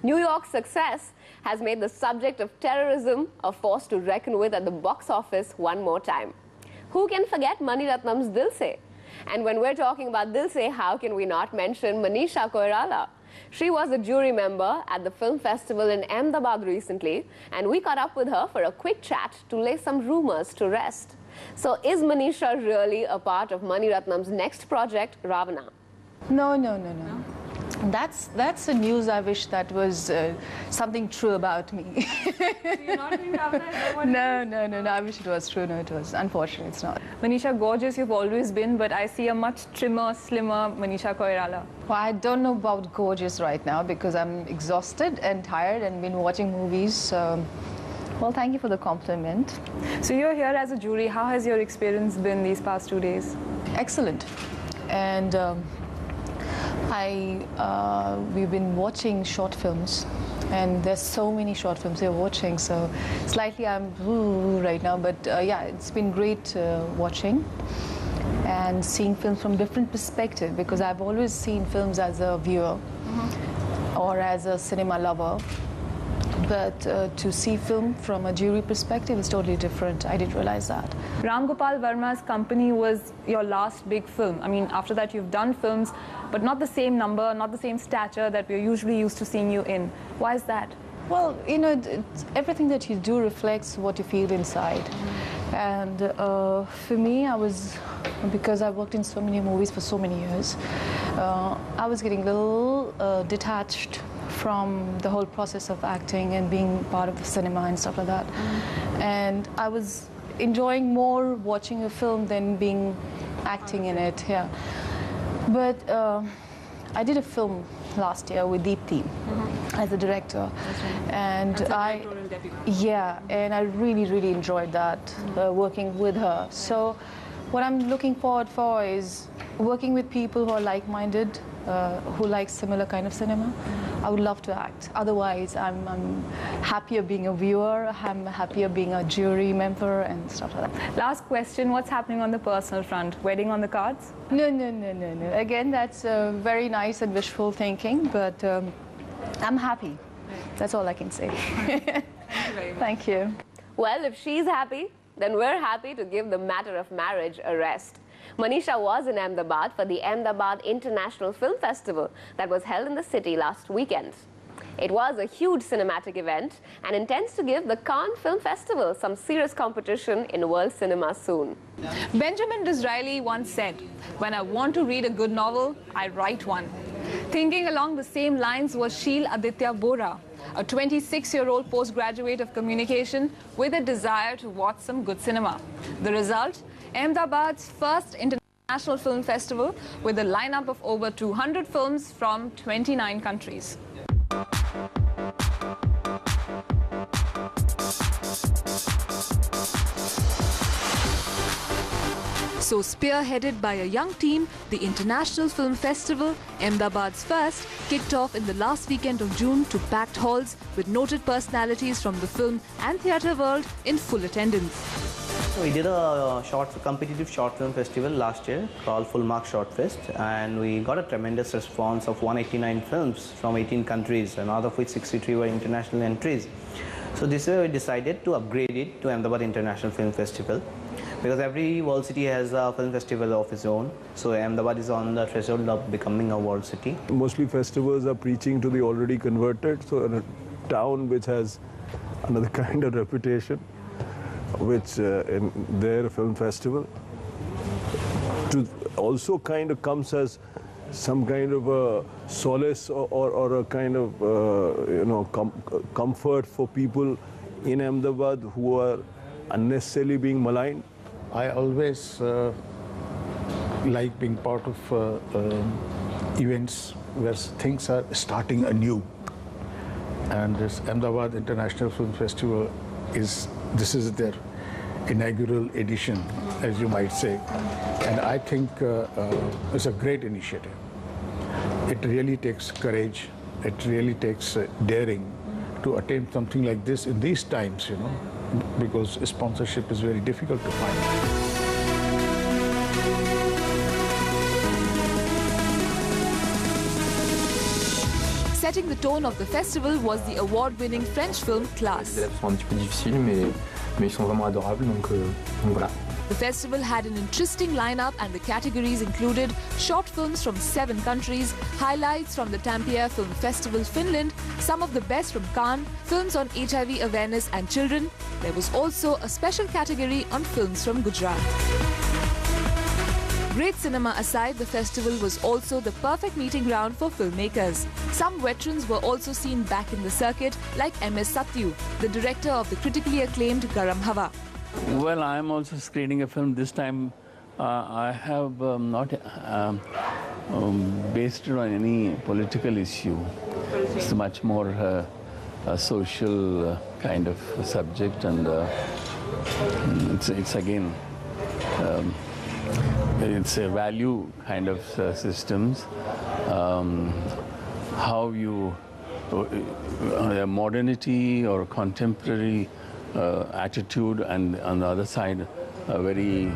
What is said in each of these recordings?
New York's success has made the subject of terrorism a force to reckon with at the box office one more time. Who can forget Mani Ratnam's Dil Se? And when we're talking about Dil Se, how can we not mention Manisha Koirala? She was a jury member at the film festival in Ahmedabad recently, and we caught up with her for a quick chat to lay some rumors to rest. So is Manisha really a part of Mani Ratnam's next project, Ravana? No. That's the news I wish that was something true about me. So you're not doing Ravana? No, I wish it was true. No, it was. Unfortunately, it's not. Manisha, gorgeous you've always been, but I see a much trimmer, slimmer Manisha Koirala. Well, I don't know about gorgeous right now because I'm exhausted and tired and been watching movies. Well, thank you for the compliment. So you're here as a jury. How has your experience been these past 2 days? Excellent. And we've been watching short films, and there's so many short films we're watching, so slightly I'm right now, but yeah, it's been great watching and seeing films from different perspective, because I've always seen films as a viewer or as a cinema lover, but to see film from a jury perspective is totally different. I didn't realize that. Ram Gopal Verma's Company was your last big film. I mean, after that you've done films, but not the same number, not the same stature that we're usually used to seeing you in. Why is that? Well, you know, everything that you do reflects what you feel inside. And for me, because I worked in so many movies for so many years, I was getting a little detached from the whole process of acting and being part of the cinema and stuff like that. And I was enjoying more watching a film than being acting in it, yeah. But I did a film last year with Deepti as a director. And I really enjoyed that, working with her. So what I'm looking forward for is working with people who are like-minded, who like similar kind of cinema. I would love to act. Otherwise, I'm happier being a viewer, I'm happier being a jury member and stuff like that. Last question, what's happening on the personal front? Wedding on the cards? No. Again, that's very nice and wishful thinking, but I'm happy. That's all I can say. Thank you very much. Thank you. Well, if she's happy, then we're happy to give the matter of marriage a rest. Manisha was in Ahmedabad for the Ahmedabad International Film Festival that was held in the city last weekend. It was a huge cinematic event and intends to give the Cannes Film Festival some serious competition in world cinema soon. Benjamin Disraeli once said, "When I want to read a good novel, I write one." Thinking along the same lines was Sheel Aditya Bora, a 26-year-old postgraduate of communication with a desire to watch some good cinema. The result? Ahmedabad's first international film festival with a lineup of over 200 films from 29 countries. So spearheaded by a young team, the International Film Festival, Ahmedabad's first, kicked off in the last weekend of June to packed halls with noted personalities from the film and theatre world in full attendance. We did a competitive short film festival last year called Full Mark Short Fest, and we got a tremendous response of 189 films from 18 countries, and out of which 63 were international entries. So this year we decided to upgrade it to Ahmedabad International Film Festival, because every world city has a film festival of its own. So Ahmedabad is on the threshold of becoming a world city. Mostly festivals are preaching to the already converted, so in a town which has another kind of reputation, which in their film festival also kind of comes as some kind of a solace or a kind of comfort for people in Ahmedabad who are unnecessarily being maligned. I always like being part of events where things are starting anew, and this Ahmedabad International Film Festival this is their inaugural edition, as you might say, and I think it's a great initiative. It really takes courage, it really takes daring to attempt something like this in these times, you know, because sponsorship is very difficult to find. setting the tone of the festival was the award-winning French film Classe. Les élèves sont un petit peu difficiles, mais ils sont vraiment adorables, donc voilà. The festival had an interesting lineup and the categories included short films from 7 countries, highlights from the Tampere Film Festival, Finland, some of the best from Cannes, films on HIV awareness and children. There was also a special category on films from Gujarat. Great cinema aside, the festival was also the perfect meeting ground for filmmakers. Some veterans were also seen back in the circuit, like M.S. Satyu, the director of the critically acclaimed Garam Hawa. Well, I'm also screening a film this time. I have not based it on any political issue. It's much more a social kind of subject, and it's again it's a value kind of systems. How you modernity or contemporary attitude, and on the other side a very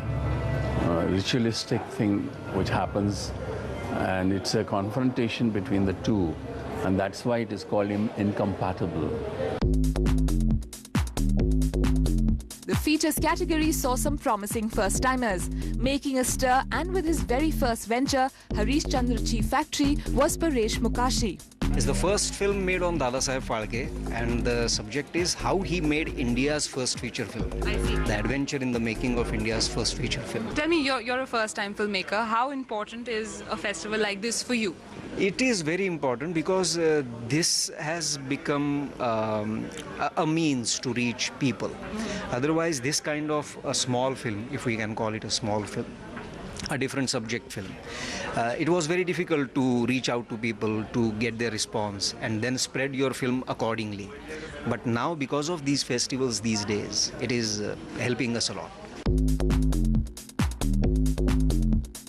ritualistic thing which happens, and it's a confrontation between the two, and that's why it is called incompatible. The features category saw some promising first-timers. Making a stir and with his very first venture, Harish Chandra Chief Factory, was Paresh Mokashi. It's the first film made on Dada Saheb Phalke, and the subject is how he made India's first feature film. I see. The adventure in the making of India's first feature film. Tell me, you're a first-time filmmaker. How important is a festival like this for you? It is very important because this has become a means to reach people. Otherwise, this kind of a small film, if we can call it a small film, a different subject film, it was very difficult to reach out to people, to get their response and then spread your film accordingly. But now, because of these festivals these days, it is helping us a lot.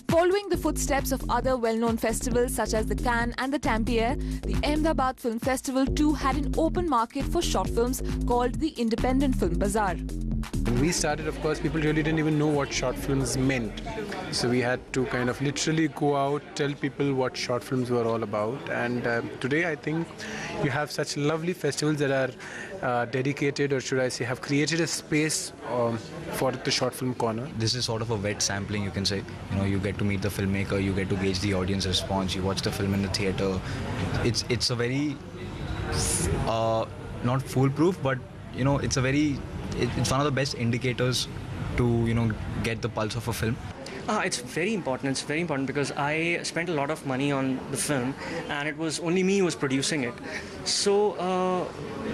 Following the footsteps of other well-known festivals such as the Cannes and the Tampere, the Ahmedabad Film Festival too had an open market for short films called the Independent Film Bazaar. When we started, of course, people really didn't even know what short films meant. So we had to kind of literally go out, tell people what short films were all about. And today, I think you have such lovely festivals that are dedicated, or should I say, have created a space for the short film corner. This is sort of a wet sampling, you can say. You know, you get to meet the filmmaker, you get to gauge the audience response, you watch the film in the theater. It's a very, not foolproof, but, you know, it's one of the best indicators to, you know, get the pulse of a film. It's very important. It's very important because I spent a lot of money on the film, and it was only me who was producing it. So,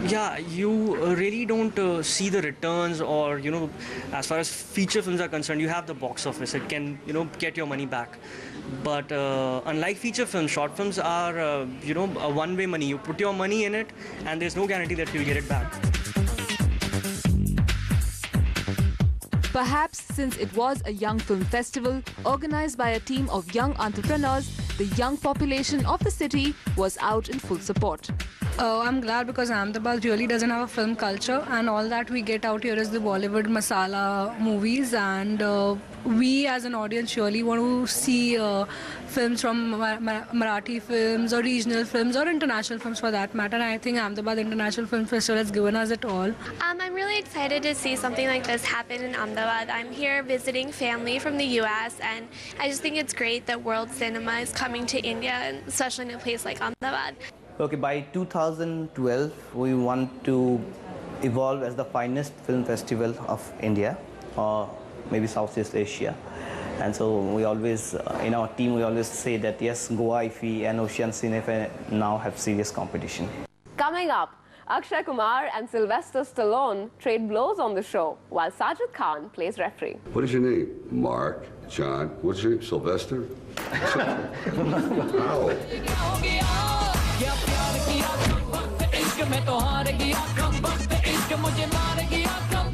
yeah, you really don't see the returns, or, you know, as far as feature films are concerned, you have the box office. It can, you know, get your money back. But unlike feature films, short films are, you know, a one-way money. You put your money in it, and there's no guarantee that you'll get it back. Perhaps since it was a young film festival organized by a team of young entrepreneurs, the young population of the city was out in full support. I'm glad because Ahmedabad really doesn't have a film culture, and all that we get out here is the Bollywood masala movies, and we as an audience surely want to see films from Marathi films or regional films or international films for that matter. And I think Ahmedabad International Film Festival has given us it all. I'm really excited to see something like this happen in Ahmedabad. I'm here visiting family from the US, and I just think it's great that world cinema is coming to India, and especially in a place like Ahmedabad. Okay, by 2012, we want to evolve as the finest film festival of India, or maybe Southeast Asia. And so we always, in our team, we always say that yes, Goa, IFI and Ocean Cinefe now have serious competition. Coming up, Akshay Kumar and Sylvester Stallone trade blows on the show, while Sajid Khan plays referee. What is your name? Mark, John, what's your name? Sylvester? Wow. इश्क में तो हार गया कम वक्त इश्क मुझे मार गया कम